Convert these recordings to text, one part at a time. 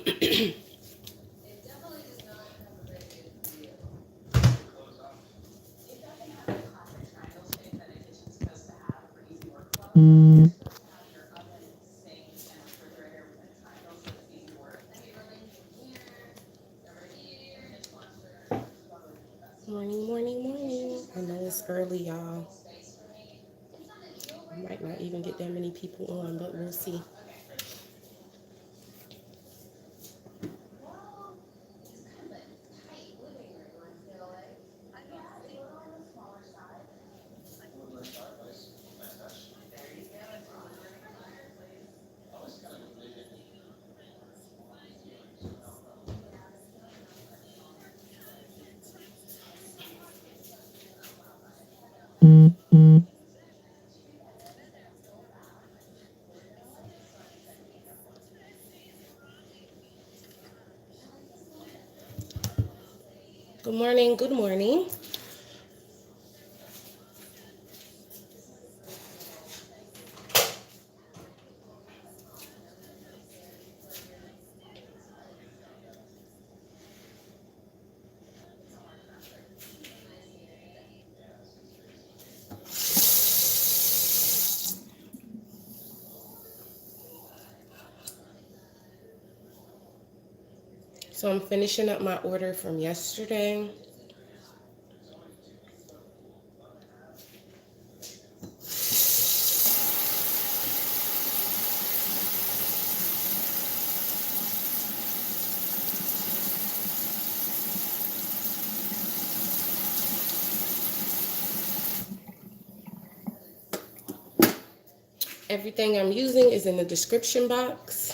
Morning, morning, morning. I know it's early, y'all. Might not even get that many people on, but we'll see. Good morning, good morning. So I'm finishing up my order from yesterday. Everything I'm using is in the description box.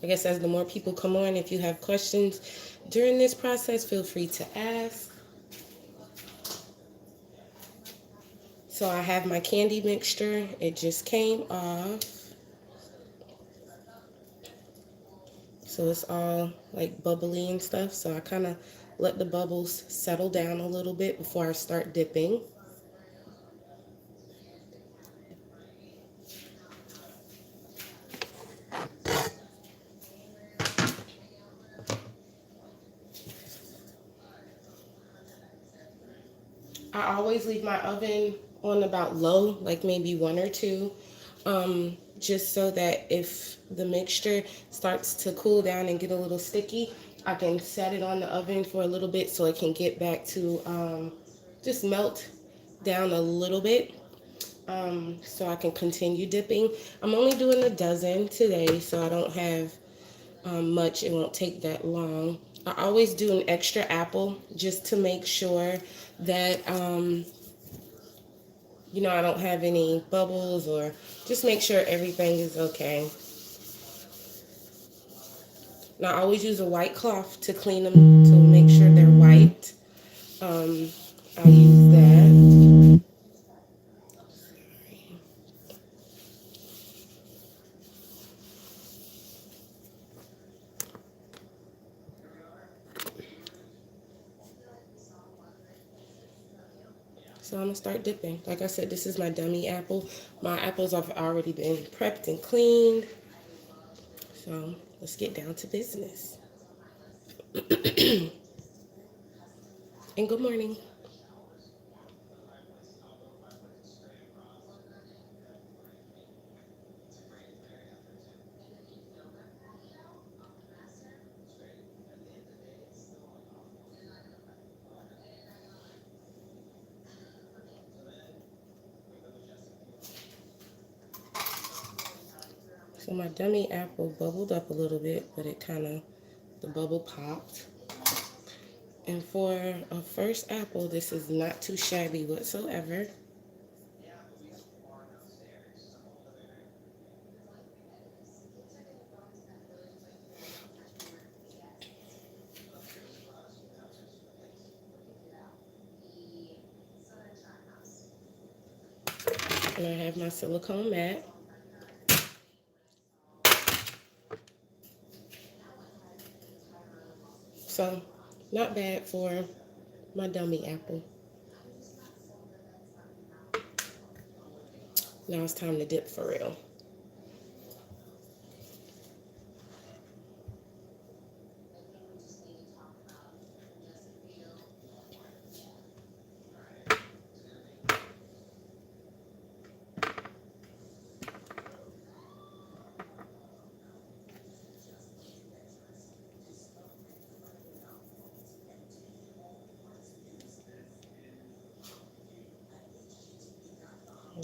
I guess as the more people come on, if you have questions during this process, feel free to ask. So I have my candy mixture. It just came off. So it's all like bubbly and stuff. So I kind of let the bubbles settle down a little bit before I start dipping. I always leave my oven on about low, like maybe 1 or 2, just so that if the mixture starts to cool down and get a little sticky, I can set it on the oven for a little bit so it can get back to just melt down a little bit, so I can continue dipping. I'm only doing a dozen today, so I don't have much. It won't take that long. I always do an extra apple just to make sure that I don't have any bubbles, or just make sure everything is okay. And I always use a white cloth to clean them to make sure they're white. I use that. So I'm gonna start dipping. Like I said, this is my dummy apple. My apples have already been prepped and cleaned. So let's get down to business. And good morning. So my dummy apple bubbled up a little bit, but the bubble popped. And for a first apple, this is not too shabby whatsoever. And I have my silicone mat. So not bad for my dummy apple. Now it's time to dip for real.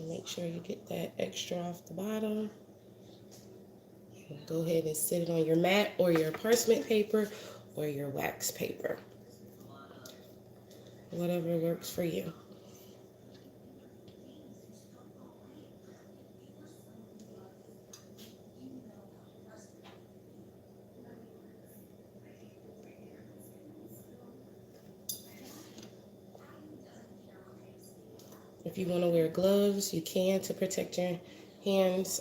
Make sure you get that extra off the bottom. And go ahead and sit it on your mat or your parchment paper or your wax paper. Whatever works for you. If you want to wear gloves, you can, to protect your hands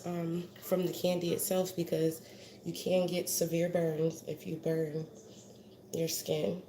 from the candy itself, because you can get severe burns if you burn your skin.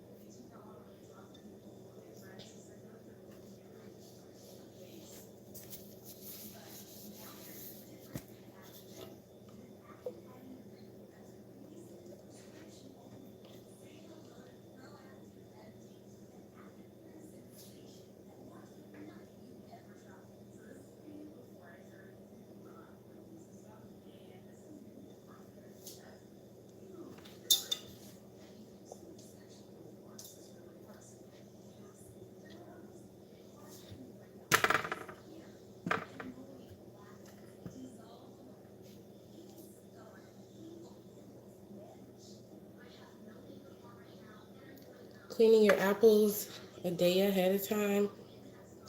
Cleaning your apples a day ahead of time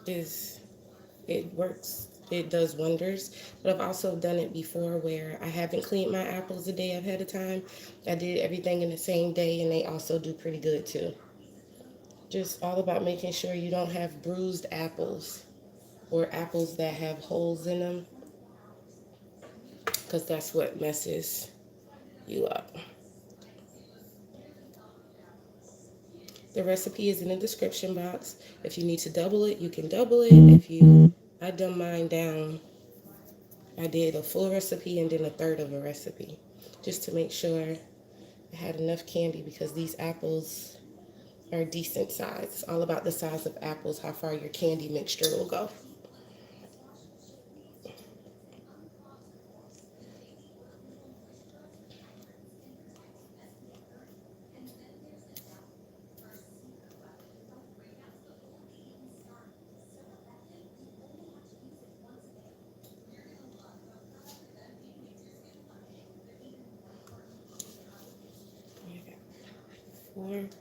it works. It does wonders. But I've also done it before where I haven't cleaned my apples a day ahead of time. I did everything in the same day, and they also do pretty good too. Just all about making sure you don't have bruised apples or apples that have holes in them, because that's what messes you up. The recipe is in the description box. If you need to double it, you can double it. I dumb mine down. I did a full recipe and then a third of a recipe, just to make sure I had enough candy, because these apples are decent size. It's all about the size of apples, how far your candy mixture will go.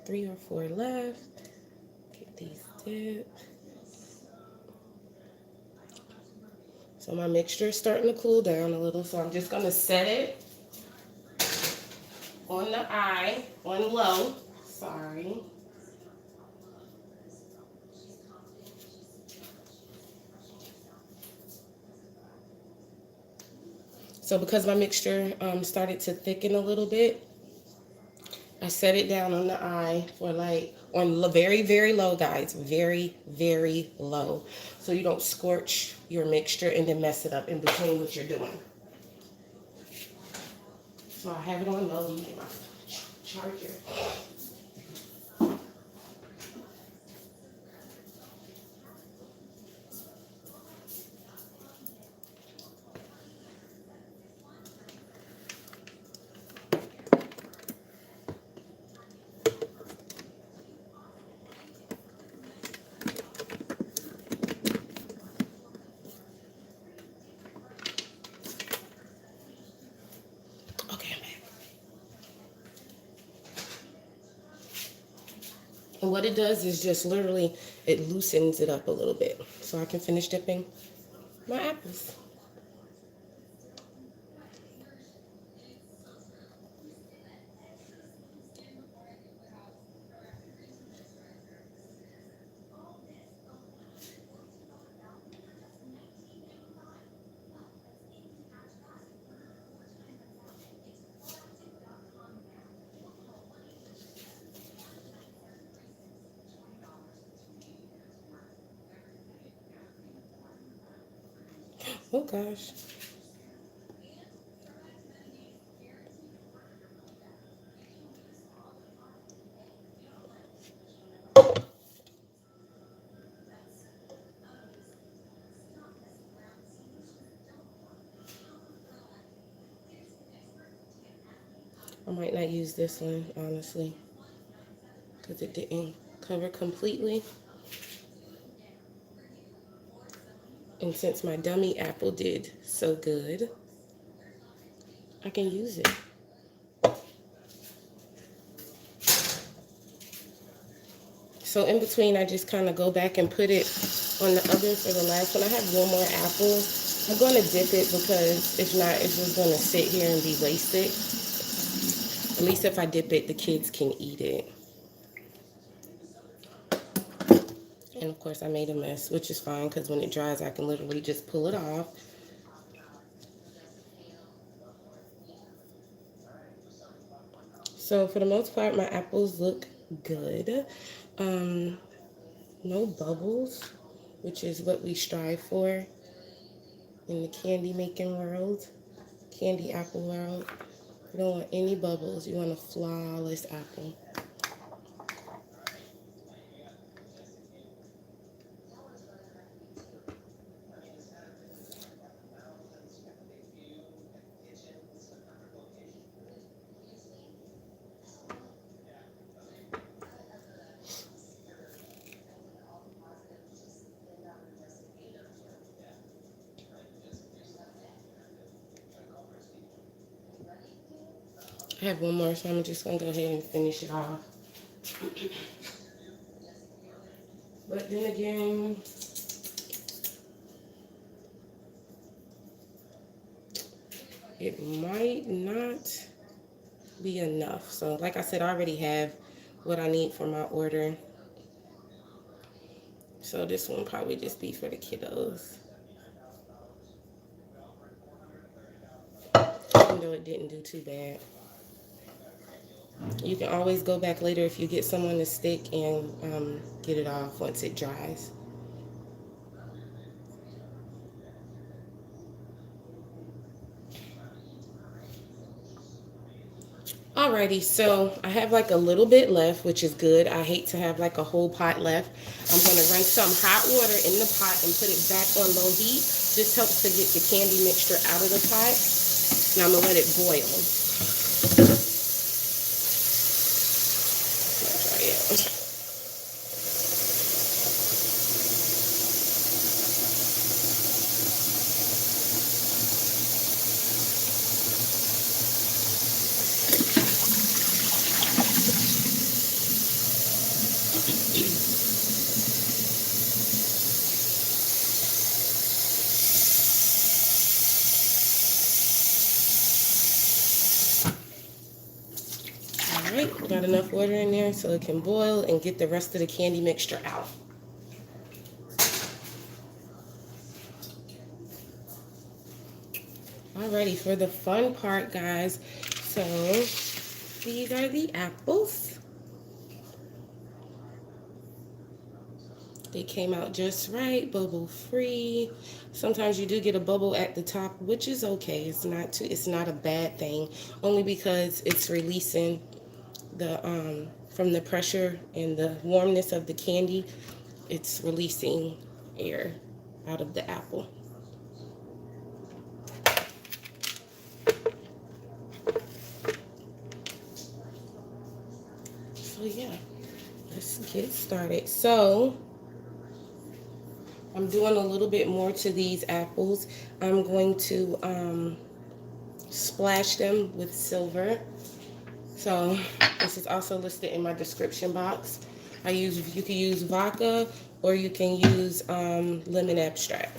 Three or four left. Get these dipped. So my mixture is starting to cool down a little, so I'm just gonna set it on the eye, on low. Sorry. So because my mixture started to thicken a little bit, I set it down on the eye for very, very low, guys. Very, very low. So you don't scorch your mixture and then mess it up in between what you're doing. So I have it on low. Let me get my charger. Okay, I'm back. And what it does is just literally, it loosens it up a little bit, so I can finish dipping my apples. Oh gosh. I might not use this one, honestly, because it didn't cover completely. And since my dummy apple did so good, I can use it. So in between, I just kind of go back and put it on the oven for the last one. I have one more apple. I'm going to dip it because if not, it's just going to sit here and be wasted. At least if I dip it, the kids can eat it. And of course, I made a mess, which is fine because when it dries, I can literally just pull it off. So for the most part, my apples look good. No bubbles, which is what we strive for in the candy making world, candy apple world. You don't want any bubbles. You want a flawless apple. I have one more, so I'm just going to go ahead and finish it off. But then again, it might not be enough. So like I said, I already have what I need for my order. So this one probably just be for the kiddos. Even though it didn't do too bad. You can always go back later if you get someone to stick and get it off once it dries. Alrighty, so I have like a little bit left, which is good. I hate to have like a whole pot left. I'm going to run some hot water in the pot and put it back on low heat. This helps to get the candy mixture out of the pot. And I'm going to let it boil. Try it. Alright, got enough water in there so it can boil and get the rest of the candy mixture out. Alrighty, for the fun part, guys. So, these are the apples. They came out just right, bubble free. Sometimes you do get a bubble at the top, which is okay. It's not a bad thing, only because it's releasing the from the pressure and the warmness of the candy. It's releasing air out of the apple. So yeah, let's get started. So I'm doing a little bit more to these apples. I'm going to splash them with silver. So this is also listed in my description box. You can use vodka or you can use lemon abstract.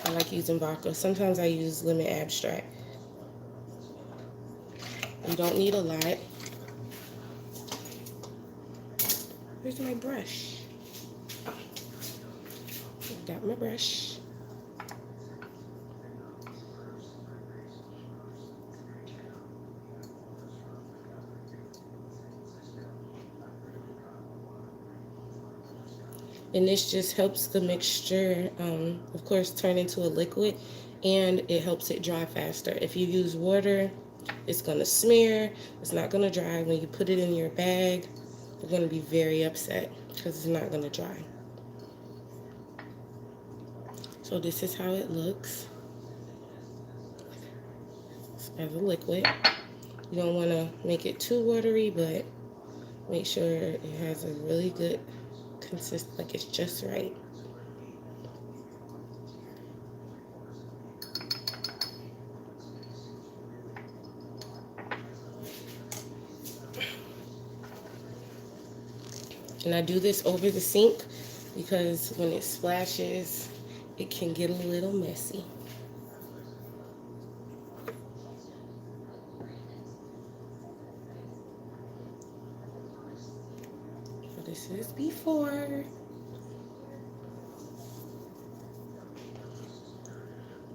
I like using vodka. Sometimes I use lemon abstract. You don't need a lot. Where's my brush? Oh, got my brush. And this just helps the mixture, of course, turn into a liquid, and it helps it dry faster. If you use water, it's going to smear. It's not going to dry. When you put it in your bag, you're going to be very upset because it's not going to dry. So this is how it looks as a liquid. You don't want to make it too watery, but make sure it has a really good like it's just right. And I do this over the sink because when it splashes, it can get a little messy. So this is before.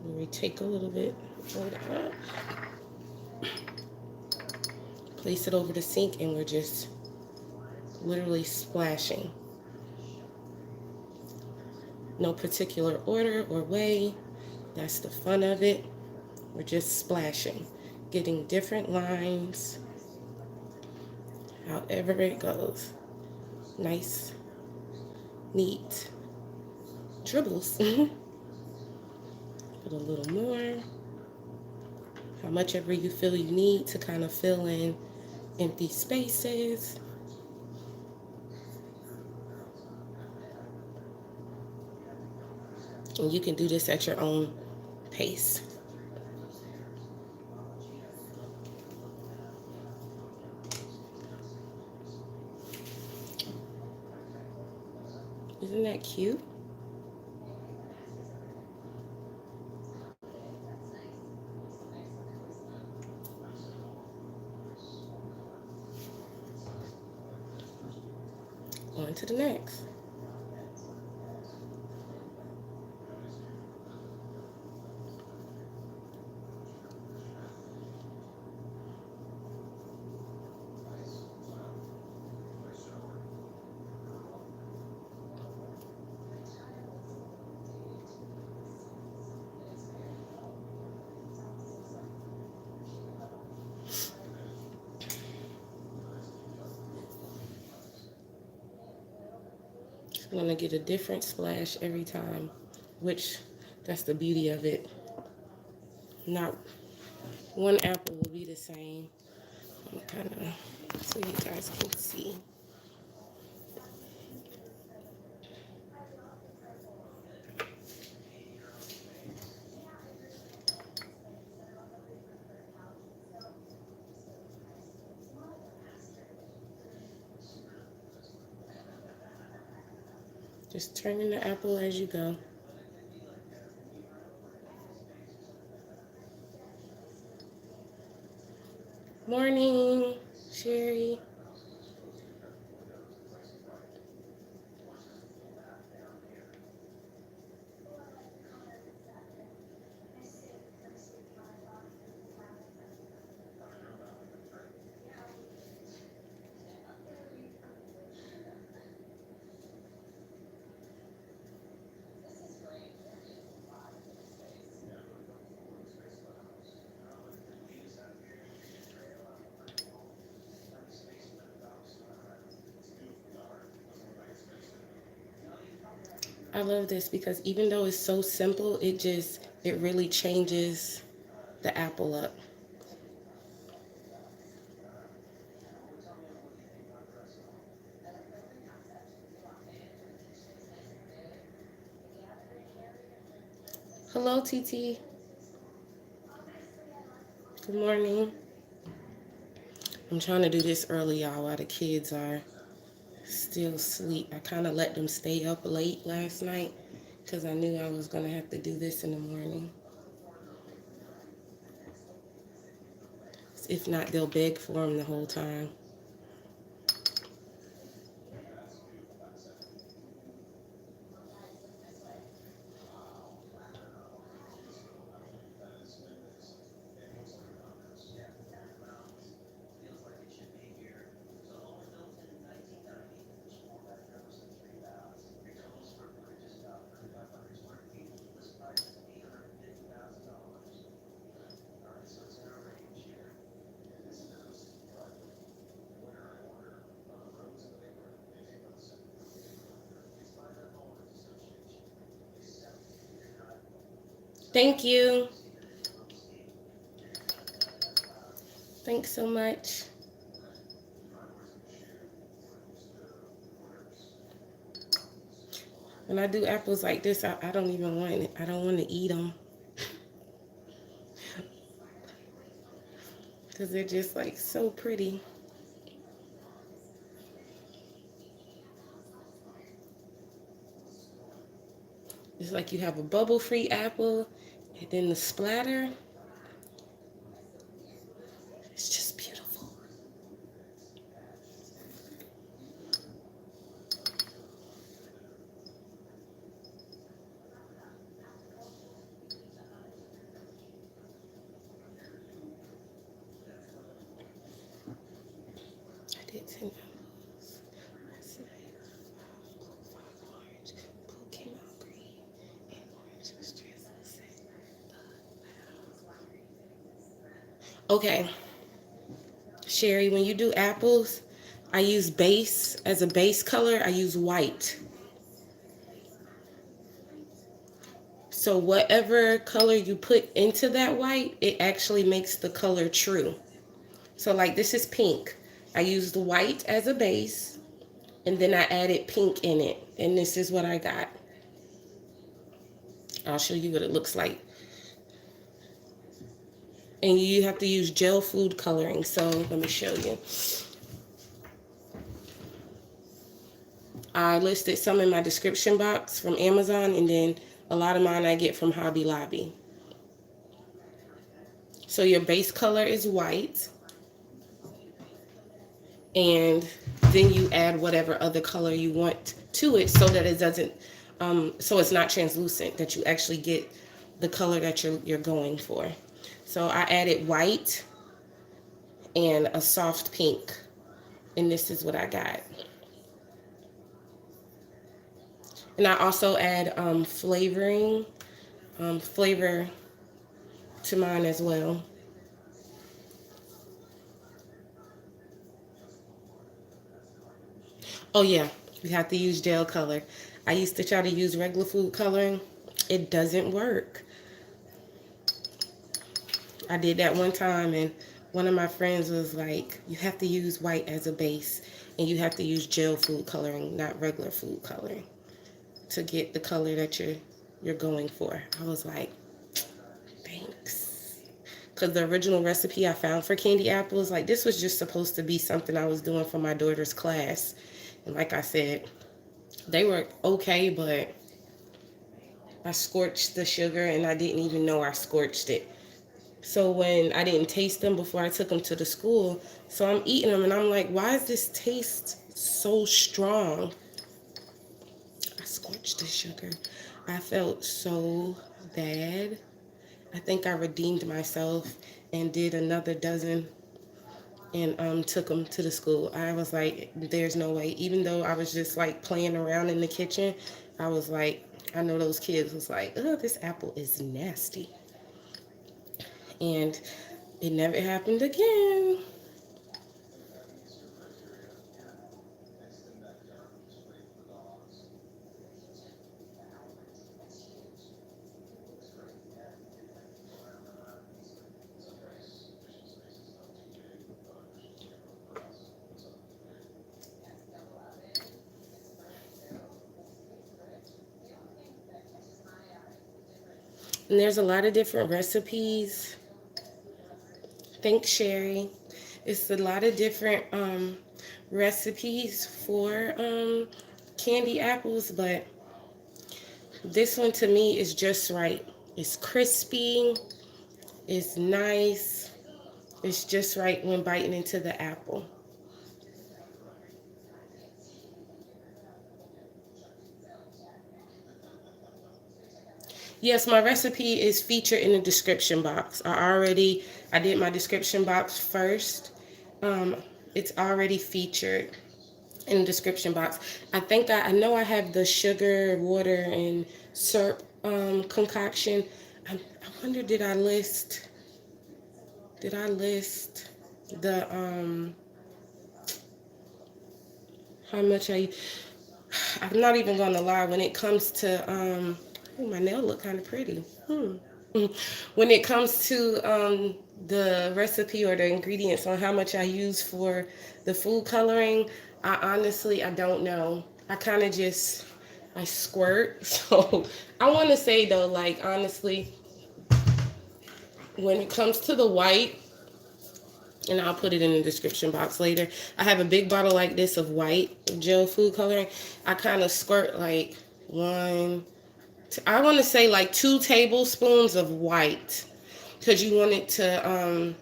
We take a little bit of that, place it over the sink, and we're just literally splashing. No particular order or way. That's the fun of it. We're just splashing, getting different lines, however it goes. Nice, neat dribbles. Put a little more. How much ever you feel you need to kind of fill in empty spaces. And you can do this at your own pace. Isn't that cute? On to the next. I'm gonna get a different splash every time, which that's the beauty of it. Not one apple will be the same. I'm kind of, so you guys can see. Just turning the apple as you go. Morning, Sherry. I love this because even though it's so simple, it really changes the apple up. Hello, TT. Good morning. I'm trying to do this early, y'all, while the kids are still asleep. I kind of let them stay up late last night because I knew I was going to have to do this in the morning. If not, they'll beg for them the whole time. Thank you. Thanks so much. When I do apples like this, I don't even want it. I don't want to eat them because they're just like so pretty. It's like you have a bubble-free apple, and then the splatter. It's just beautiful. I did 10 apples last night. Blue, orange. Blue came out green, and orange was translucent. Okay, Sherry, when you do apples, I use base as a base color. I use white. So whatever color you put into that white, it actually makes the color true. So like this is pink. I used white as a base, and then I added pink in it. And this is what I got. I'll show you what it looks like. And you have to use gel food coloring. So let me show you. I listed some in my description box from Amazon, and then a lot of mine I get from Hobby Lobby. So your base color is white, and then you add whatever other color you want to it so that it doesn't, so it's not translucent, that you actually get the color that you're going for. So I added white and a soft pink, and this is what I got. And I also add flavor to mine as well. Oh yeah, you have to use gel color. I used to try to use regular food coloring. It doesn't work. I did that one time, and one of my friends was like, you have to use white as a base, and you have to use gel food coloring, not regular food coloring, to get the color that you're going for. I was like, thanks. Because the original recipe I found for candy apples, like this was just supposed to be something I was doing for my daughter's class. And like I said, they were okay, but I scorched the sugar and I didn't even know I scorched it. So when I didn't taste them before I took them to the school, so I'm eating them and I'm like, why does this taste so strong? I scorched the sugar. I felt so bad. I think I redeemed myself and did another dozen and took them to the school. I was like, there's no way. Even though I was just like playing around in the kitchen, I was like, I know those kids was like, oh, this apple is nasty. And it never happened again. And there's a lot of different recipes. Thanks, Sherry. It's a lot of different recipes for candy apples, but this one to me is just right. It's crispy. It's nice. It's just right when biting into the apple. Yes, my recipe is featured in the description box. I did my description box first. Um, it's already featured in the description box. I know I have the sugar, water, and syrup concoction. I wonder, did I list the how much I'm not even gonna lie, when it comes to oh, my nail look kind of pretty. When it comes to the recipe or the ingredients on how much I use for the food coloring, I don't know. I kind of just I squirt. So I want to say though, like honestly, when it comes to the white, and I'll put it in the description box later, I have a big bottle like this of white gel food coloring. I kind of squirt like I want to say like 2 tablespoons of white, because you want it to,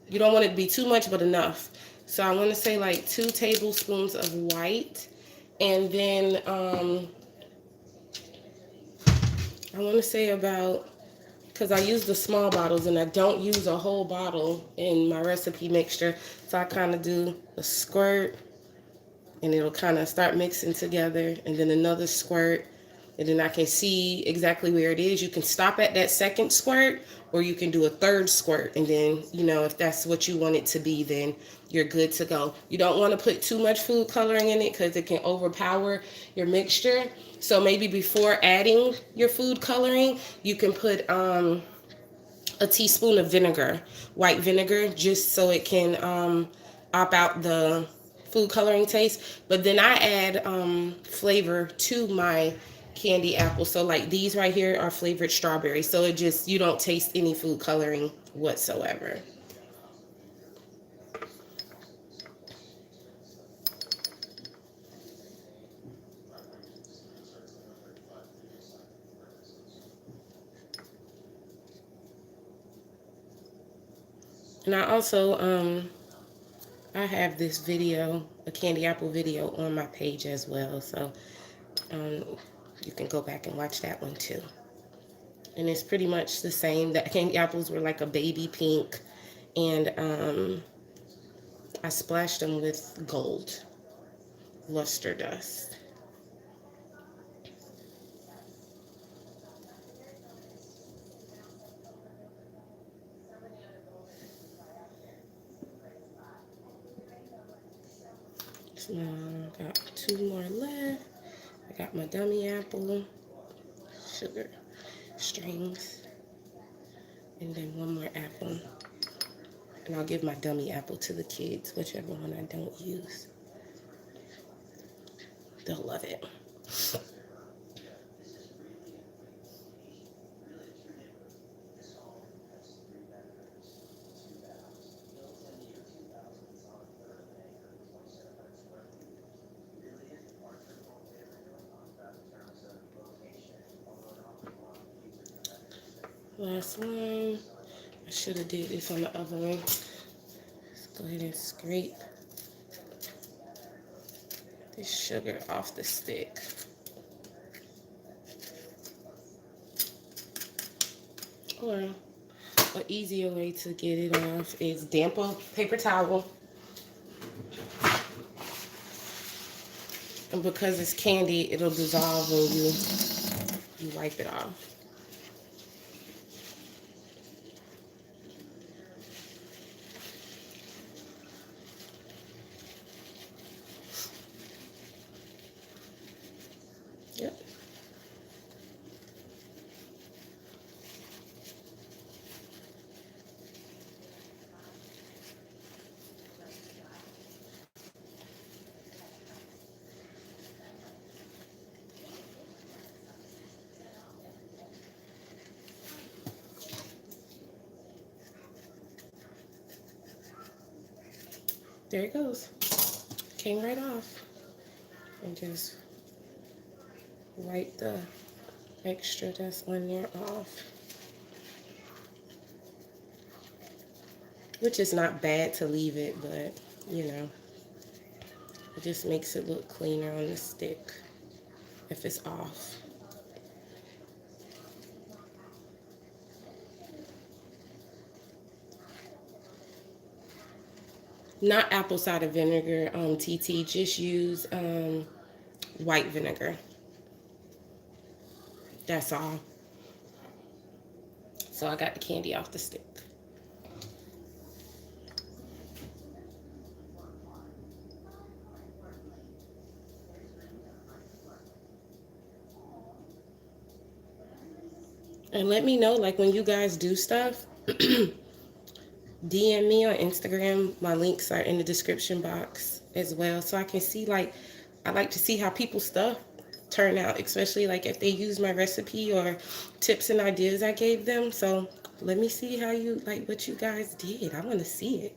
you don't want it to be too much, but enough. So I want to say like 2 tablespoons of white, and then I want to say about, because I use the small bottles and I don't use a whole bottle in my recipe mixture, so I kind of do a squirt and it'll kind of start mixing together, and then another squirt, and then I can see exactly where it is. You can stop at that second squirt, or you can do a third squirt, and then, you know, if that's what you want it to be, then you're good to go. You don't want to put too much food coloring in it because it can overpower your mixture. So maybe before adding your food coloring, you can put a teaspoon of vinegar, white vinegar, just so it can op out the food coloring taste. But then I add flavor to my candy apple. So like these right here are flavored strawberry. So it just, you don't taste any food coloring whatsoever. And I also I have this video, a candy apple video on my page as well. So um, you can go back and watch that one too. And it's pretty much the same. The candy apples were like a baby pink, and I splashed them with gold luster dust. So now I got 2 more left. I got my dummy apple, sugar strings, and then 1 more apple. And I'll give my dummy apple to the kids, whichever one I don't use. They'll love it. Last one. I should have did this on the other one. Let's go ahead and scrape this sugar off the stick. Or an easier way to get it off is damp a paper towel. And because it's candy, it'll dissolve when you wipe it off. Yep. There it goes. Came right off. And just wipe the extra that's on there off. Which is not bad to leave it, but you know, it just makes it look cleaner on the stick if it's off. Not apple cider vinegar, TT, just use white vinegar. That's all. So I got the candy off the stick. And let me know, like, when you guys do stuff, DM me on Instagram. My links are in the description box as well. So I can see, like, I like to see how people's stuff turn out, especially like if they use my recipe or tips and ideas I gave them. So let me see how you like what you guys did. I want to see it.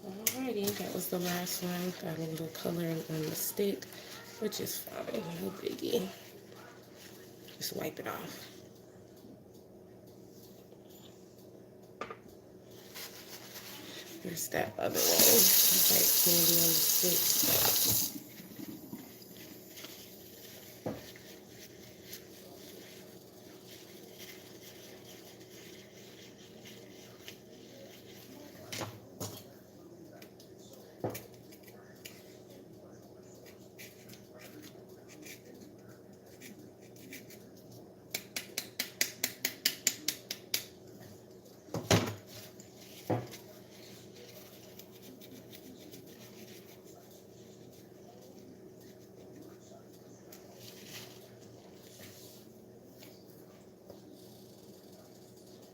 Alrighty, that was the last one. Got a little coloring on the stick, which is fine, no biggie. Just wipe it off. Here's that other one. White candy on the stick.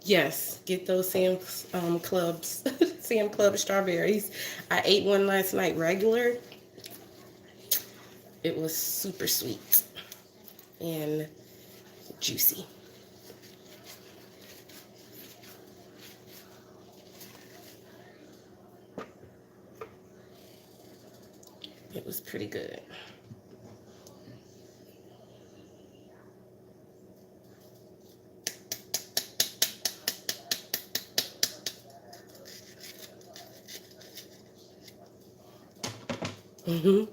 Yes, get those Clubs, Sam Club strawberries. I ate one last night regular. It was super sweet and juicy. It was pretty good. Mm-hmm.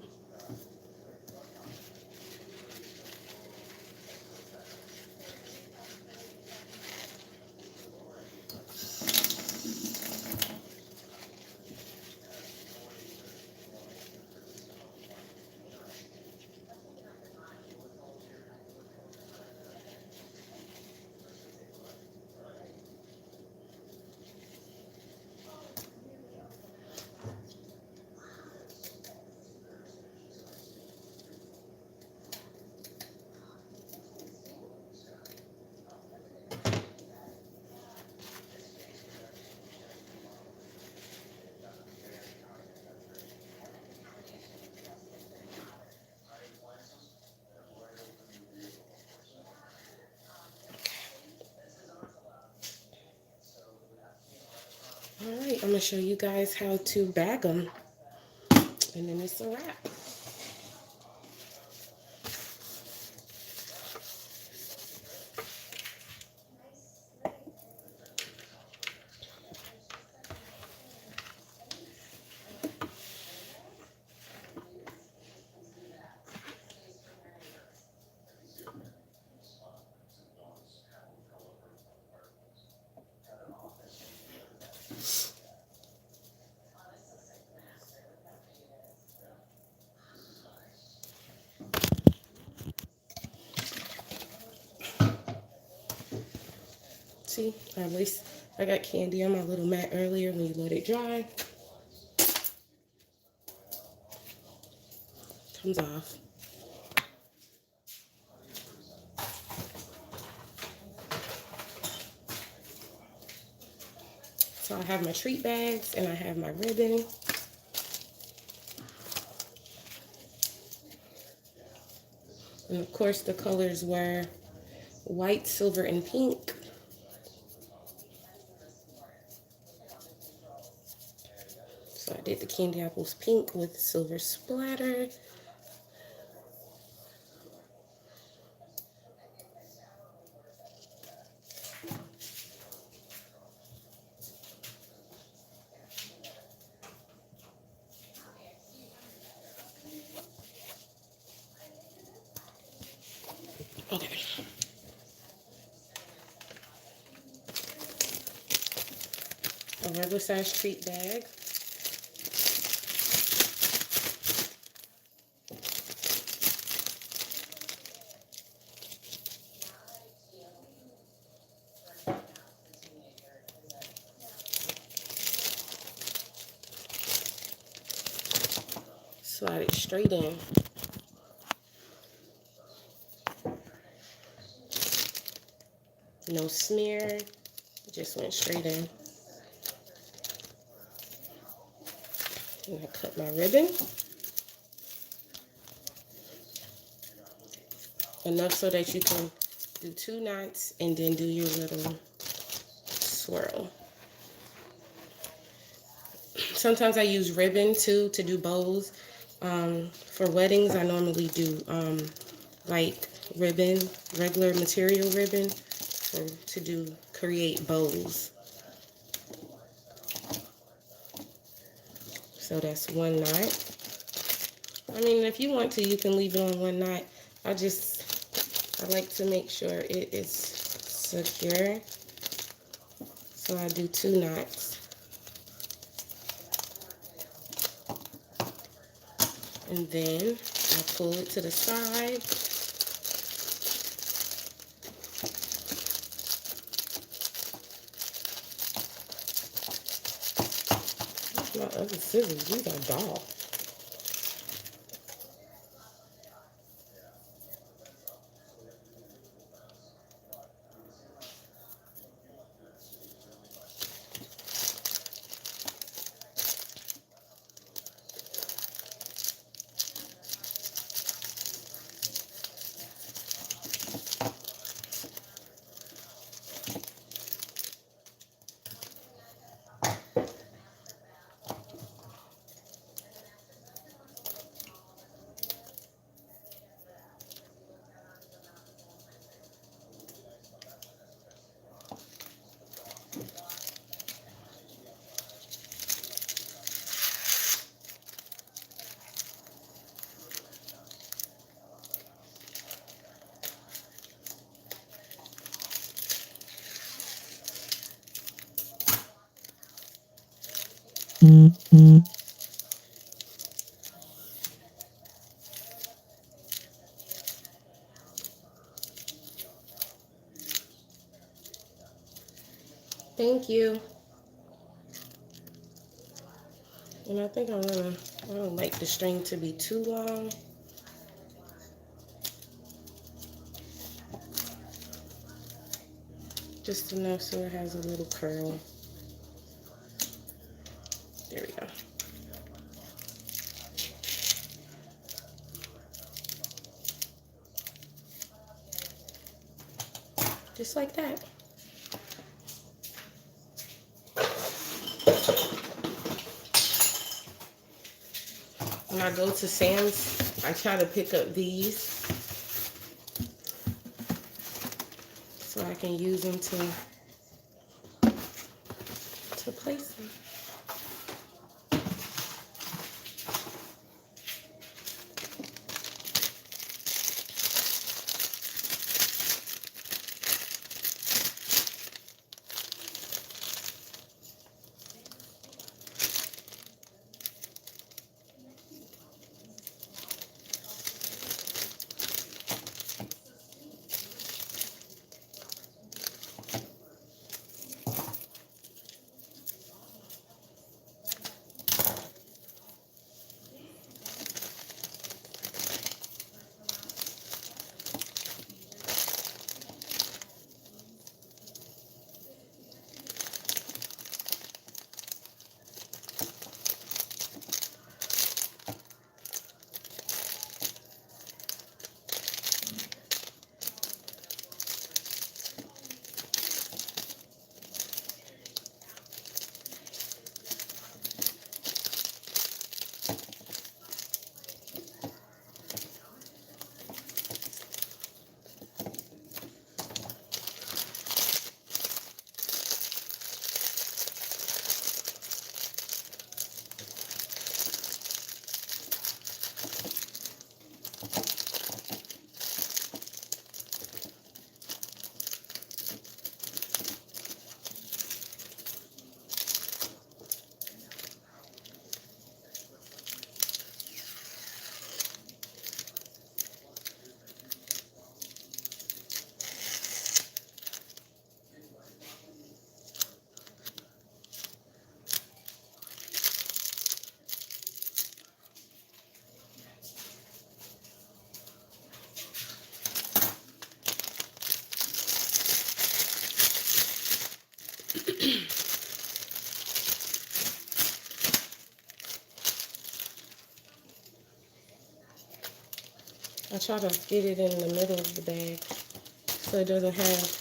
All right, I'm gonna show you guys how to bag them, and then it's a wrap. See, I got candy on my little mat earlier. When you let it dry, comes off. So I have my treat bags and I have my ribbon. And of course the colors were white, silver, and pink. So I did the candy apples pink with silver splatter. Okay. A regular size treat bag. Slide it straight in. No smear, just went straight in. And I cut my ribbon. Enough so that you can do 2 knots and then do your little swirl. Sometimes I use ribbon too to do bows. For weddings, I normally do like ribbon, regular material ribbon, to create bows. So that's 1 knot. I mean, if you want to, you can leave it on 1 knot. I like to make sure it is secure. So I do 2 knots. And then I pull it to the side. Where's my other scissors? These are dull. Thank you. And I think I don't like the string to be too long. Just enough so it has a little curl. There we go. Just like that. When I go to Sam's, I try to pick up these so I can use them to place them. I try to get it in the middle of the bag so it doesn't have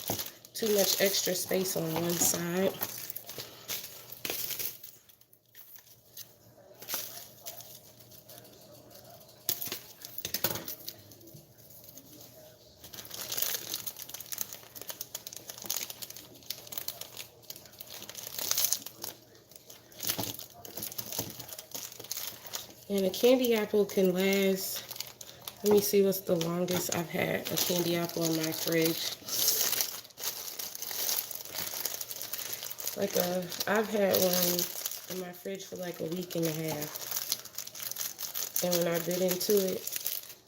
too much extra space on one side. And a candy apple can last, let me see what's the longest I've had a candy apple in my fridge. I've had one in my fridge for like a week and a half. And when I bit into it,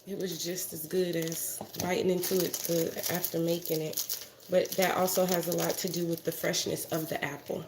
it was just as good as biting into it after making it. But that also has a lot to do with the freshness of the apple.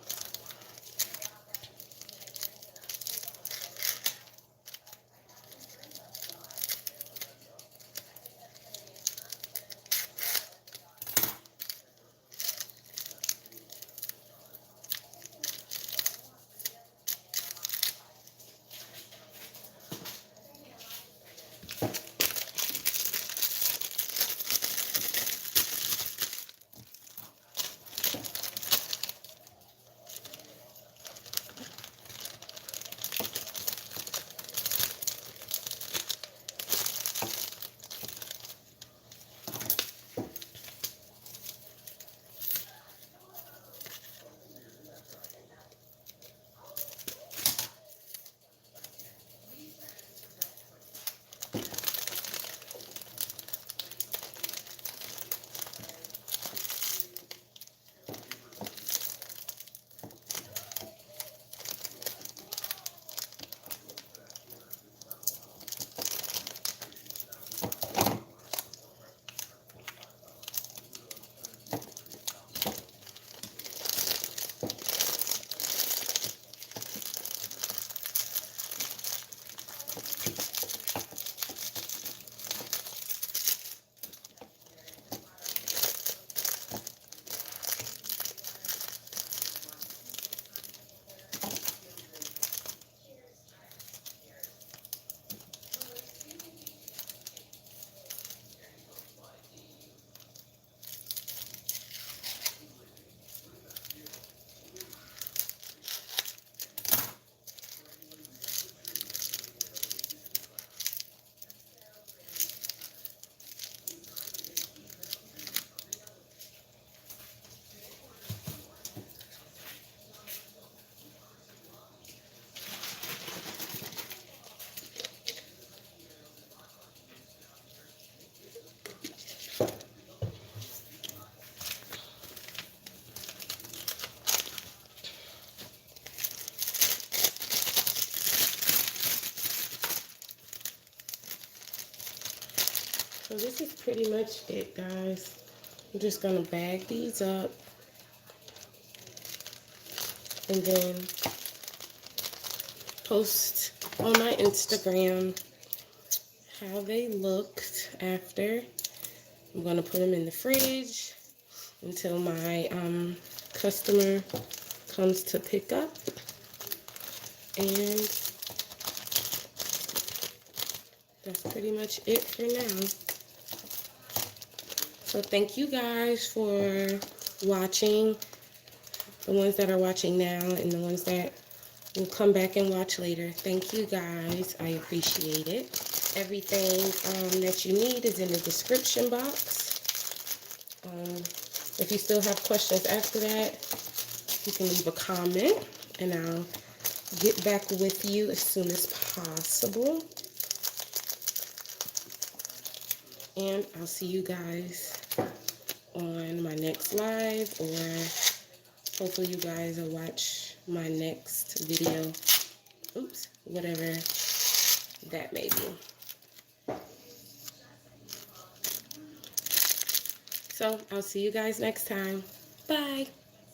So this is pretty much it, guys. I'm just gonna bag these up and then post on my Instagram how they looked after. I'm gonna put them in the fridge until my customer comes to pick up. And that's pretty much it for now. So thank you guys for watching, the ones that are watching now and the ones that will come back and watch later. Thank you guys. I appreciate it. Everything that you need is in the description box. If you still have questions after that, you can leave a comment and I'll get back with you as soon as possible. And I'll see you guys on my next live, or hopefully you guys will watch my next video. Oops, whatever that may be. So I'll see you guys next time. Bye.